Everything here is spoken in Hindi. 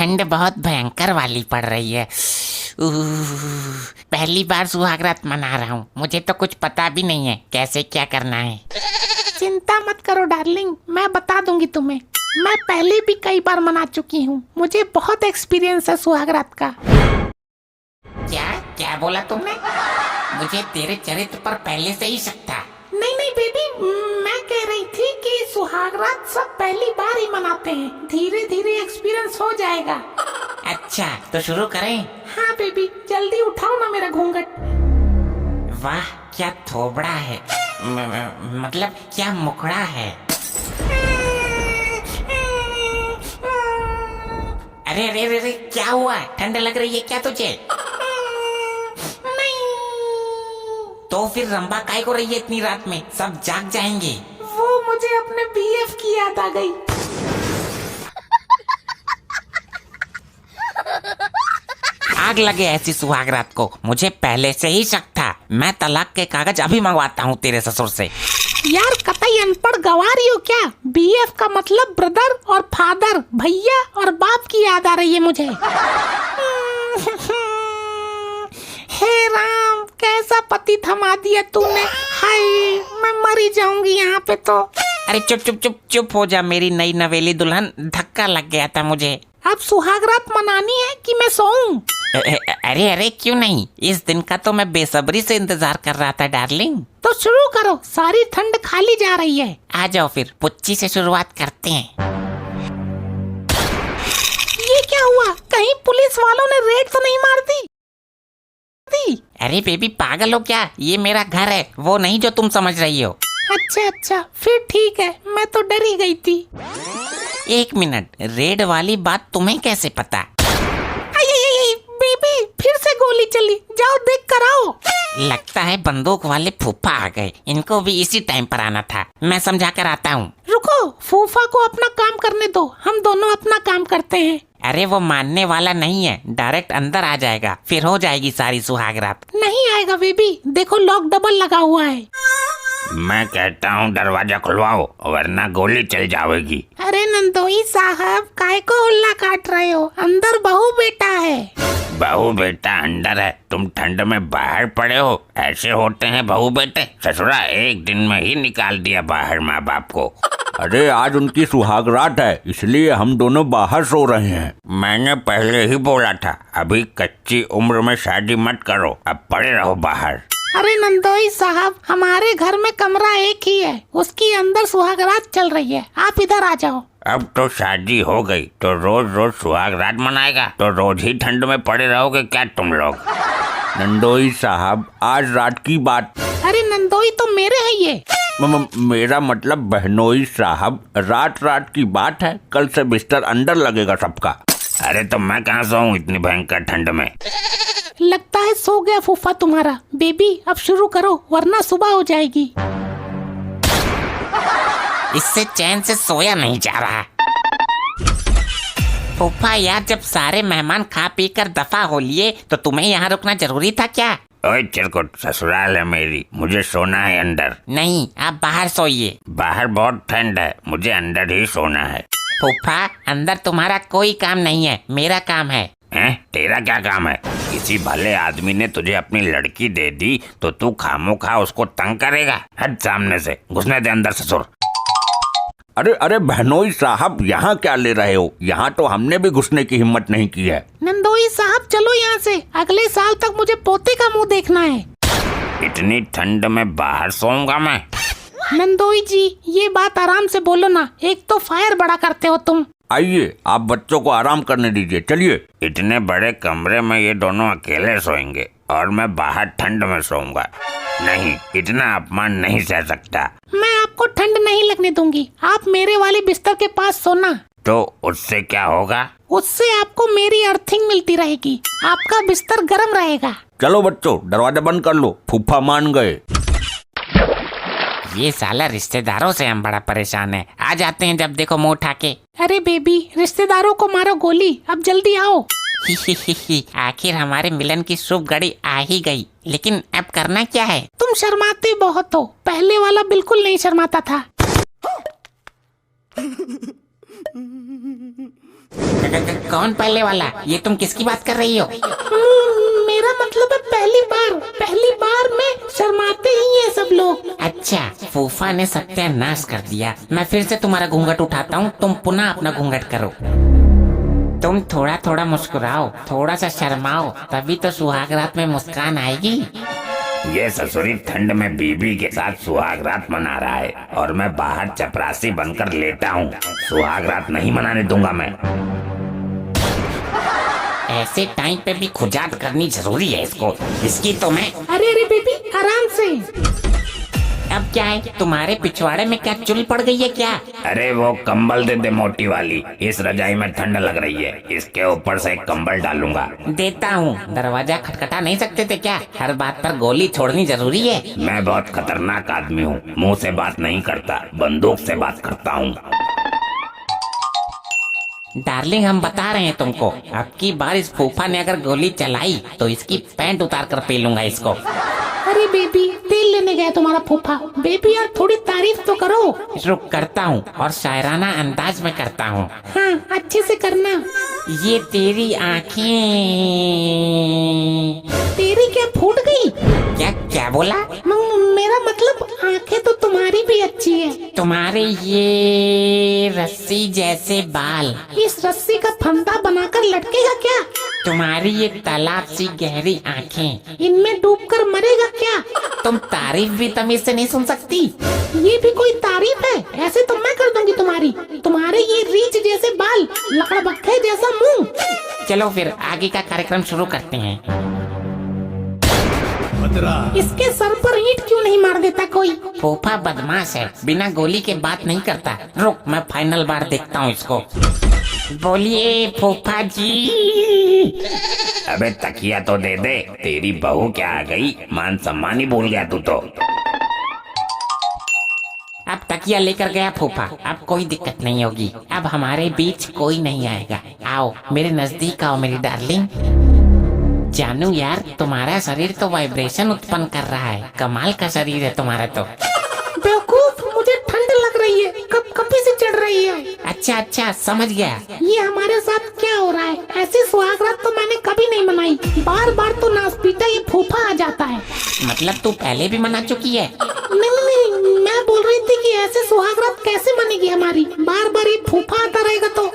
ठंड बहुत भयंकर वाली पड़ रही है। पहली बार सुहागरात मना रहा हूँ, मुझे तो कुछ पता भी नहीं है कैसे क्या करना है। चिंता मत करो डार्लिंग, मैं बता दूंगी तुम्हें। मैं पहले भी कई बार मना चुकी हूँ, मुझे बहुत एक्सपीरियंस है सुहागरात का। क्या क्या बोला तुमने? मुझे तेरे चरित्र पर पहले से ही शक था। नहीं नहीं बेबी, मैं कह रही थी कि सुहागरात सब पहली बार ही मनाते हैं, धीरे धीरे एक्सपीरियंस हो जाएगा। अच्छा तो शुरू करें? हाँ बेबी, जल्दी उठाओ ना मेरा घूंघट। वाह क्या थोबड़ा है, मतलब क्या मुखड़ा है। अरे अरे अरे अरे, क्या हुआ? ठंड लग रही है क्या तुझे? नहीं। तो फिर रंबा काय को रही है इतनी रात में, सब जाग जाएंगे। वो मुझे अपने बीएफ की याद आ गई। आग लगे ऐसी सुहागरात को, मुझे पहले से ही शक था। मैं तलाक के कागज अभी मंगवाता हूँ तेरे ससुर से। यार कतई अनपढ़ गंवा रही हो क्या? बीएफ का मतलब ब्रदर और फादर, भैया और बाप की याद आ रही है मुझे। हे राम, कैसा पति थमा दिया तूने। हाय, मैं मर ही जाऊंगी यहाँ पे तो। अरे चुप चुप चुप चुप हो जा मेरी नई नवेली दुल्हन, धक्का लग गया था मुझे। अब सुहागरात मनानी है कि मैं सोऊं? अरे अरे क्यों नहीं, इस दिन का तो मैं बेसब्री से इंतजार कर रहा था डार्लिंग। तो शुरू करो, सारी ठंड खाली जा रही है। आ जाओ फिर, पुच्ची से शुरुआत करते हैं। ये क्या हुआ? कहीं पुलिस वालों ने रेड तो नहीं मार दी? अरे बेबी पागल हो क्या, ये मेरा घर है, वो नहीं जो तुम समझ रही हो। अच्छा अच्छा, फिर ठीक है, मैं तो डर ही गई थी। एक मिनट, रेड वाली बात तुम्हें कैसे पता? बेबी, फिर से गोली चली, जाओ देख कर आओ। लगता है बंदूक वाले फूफा आ गए, इनको भी इसी टाइम पर आना था। मैं समझा कर आता हूँ। रुको, फूफा को अपना काम करने दो, हम दोनों अपना काम करते हैं। अरे वो मानने वाला नहीं है, डायरेक्ट अंदर आ जाएगा, फिर हो जाएगी सारी सुहागरात। नहीं आएगा बेबी, देखो लॉक डबल लगा हुआ है। मैं कहता हूँ दरवाजा खुलवाओ, वरना गोली चल जाएगी। अरे नंदोई साहब, काय को उल्ला काट रहे हो? अंदर बहू बेटा है। बहू बेटा अंदर है, तुम ठंड में बाहर पड़े हो। ऐसे होते हैं बहू बेटे। ससुरा एक दिन में ही निकाल दिया बाहर माँ बाप को। अरे आज उनकी सुहागरात है, इसलिए हम दोनों बाहर सो रहे हैं। मैंने पहले ही बोला था, अभी कच्ची उम्र में शादी मत करो, अब पड़े रहो बाहर। अरे नंदोई साहब, हमारे घर में कमरा एक ही है, उसकी अंदर सुहागरात चल रही है, आप इधर आ जाओ। अब तो शादी हो गई तो रोज रोज सुहागरात मनाएगा, तो रोज ही ठंड में पड़े रहोगे क्या तुम लोग? नंदोई साहब, आज रात की बात। अरे नंदोई तो मेरे है ये। मेरा मतलब बहनोई साहब, रात रात की बात है, कल से बिस्तर अंदर लगेगा सबका। अरे तो मैं कहाँ सोऊं इतनी भयंकर ठंड में? लगता है सो गया फूफा तुम्हारा। बेबी अब शुरू करो, वरना सुबह हो जाएगी। इससे चैन से सोया नहीं जा रहा। फूफा यार, जब सारे मेहमान खा पी कर दफा हो लिए तो तुम्हें यहाँ रुकना जरूरी था क्या? ओए चिरकुट, ससुराल है मेरी, मुझे सोना है अंदर। नहीं, आप बाहर सोइए। बाहर बहुत ठंड है, मुझे अंदर ही सोना है। फूफा अंदर तुम्हारा कोई काम नहीं है, मेरा काम है। हैं? तेरा क्या काम है? किसी भले आदमी ने तुझे अपनी लड़की दे दी तो तू खामोखा उसको तंग करेगा? हट सामने से, घुसने दे अंदर ससुर। अरे अरे बहनोई साहब, यहाँ क्या ले रहे हो? यहाँ तो हमने भी घुसने की हिम्मत नहीं की है। नंदोई साहब चलो यहाँ से, अगले साल तक मुझे पोते का मुंह देखना है। इतनी ठंड में बाहर सोऊंगा मैं? नंदोई जी, ये बात आराम से बोलो ना, एक तो फायर बड़ा करते हो तुम। आइए, आप बच्चों को आराम करने दीजिए, चलिए। इतने बड़े कमरे में ये दोनों अकेले सोएंगे और मैं बाहर ठंड में सोऊंगा? नहीं, इतना अपमान नहीं सह सकता। मैं आपको ठंड नहीं लगने दूंगी, आप मेरे वाले बिस्तर के पास सोना। तो उससे क्या होगा? उससे आपको मेरी अर्थिंग मिलती रहेगी, आपका बिस्तर गर्म रहेगा। चलो बच्चों, दरवाजा बंद कर लो, फूफा मान गए। ये साला रिश्तेदारों से हम बड़ा परेशान है, आ जाते हैं जब देखो मुंह उठा के। अरे बेबी, रिश्तेदारों को मारो गोली, अब जल्दी आओ। आखिर हमारे मिलन की शुभ घड़ी आ ही गई, लेकिन अब करना क्या है? तुम शर्माते बहुत हो, पहले वाला बिल्कुल नहीं शर्माता था। कौन पहले वाला? ये तुम किसकी बात कर रही हो? मेरा मतलब है पहली बार में शर्माते ही ये सब लोग। अच्छा, फूफा ने सत्यानाश कर दिया। मैं फिर से तुम्हारा घूंघट उठाता हूँ, तुम पुनः अपना घूंघट करो। तुम थोड़ा थोड़ा मुस्कुराओ, थोड़ा सा शर्माओ, तभी तो सुहाग रात में मुस्कान आएगी। ये ससुरी ठंड में बीबी के साथ सुहाग रात मना रहा है और मैं बाहर चपरासी बनकर लेटा हूँ। सुहाग रात नहीं मनाने दूंगा मैं। ऐसे टाइम पे भी खुजात करनी जरूरी है इसको। इसकी तो मैं। अरे बेबी आराम से। अब क्या है, तुम्हारे पिछवाड़े में क्या चुल पड़ गई है क्या? अरे वो कंबल दे दे मोटी वाली, इस रजाई में ठंड लग रही है, इसके ऊपर से एक कंबल डालूंगा। देता हूँ। दरवाजा खटखटा नहीं सकते थे क्या? हर बात पर गोली छोड़नी जरूरी है। मैं बहुत खतरनाक आदमी हूँ, मुंह से बात नहीं करता, बंदूक से बात करता हूँ। डार्लिंग, हम बता रहे हैं तुमको, अब की बार इस फूफा ने अगर गोली चलाई तो इसकी पैंट उतार कर पी लूंगा इसको। अरे बेबी, तेल लेने गया तुम्हारा फूफा। बेबी यार थोड़ी तारीफ तो करो। रुक, करता हूँ और शायराना अंदाज में करता हूँ। हाँ, अच्छे से करना। ये तेरी आँखें। तेरी क्या फूट गई? क्या क्या बोला? मेरा मतलब आंखें तो तुम्हारी भी अच्छी है। तुम्हारे ये रस्सी जैसे बाल इस रस्सी का फंदा बनाकर लटकेगा क्या? तुम्हारी ये तालाब सी गहरी आँखें, इनमें डूबकर मरेगा क्या? तुम तारीफ भी तमीज से नहीं सुन सकती। ये भी कोई तारीफ है? ऐसे तो मैं कर दूंगी तुम्हारी। तुम्हारे ये रीछ जैसे बाल, लकड़बग्घे जैसा मुंह। चलो फिर आगे का कार्यक्रम शुरू करते हैं। इसके सर पर ईंट क्यों नहीं मार देता कोई? फूफा बदमाश है, बिना गोली के बात नहीं करता। रुक, मैं फाइनल बार देखता हूँ इसको। बोलिए फूफा जी। अबे तकिया तो दे दे, तेरी बहू क्या आ गई, मान सम्मान ही भूल गया तू तो। अब तकिया लेकर गया फूफा, अब कोई दिक्कत नहीं होगी। अब हमारे बीच कोई नहीं आएगा। आओ मेरे नजदीक आओ मेरी डार्लिंग। जानू यार, तुम्हारा शरीर तो वाइब्रेशन उत्पन्न कर रहा है। कमाल का शरीर है तुम्हारा तो। बेवकूफ, मुझे ठंड लग रही है, कभी से चढ़ रही है। अच्छा अच्छा, समझ गया। ये हमारे साथ क्या हो रहा है? ऐसी सुहाग रात तो मैंने कभी नहीं मनाई। बार बार तो नासपीटा ये फूफा आ जाता है। मतलब तू पहले भी मना चुकी है? नहीं, मैं बोल रही थी कि ऐसे सुहाग रात कैसे मनेगी हमारी। बार बार ये फूफा आता रहेगा तो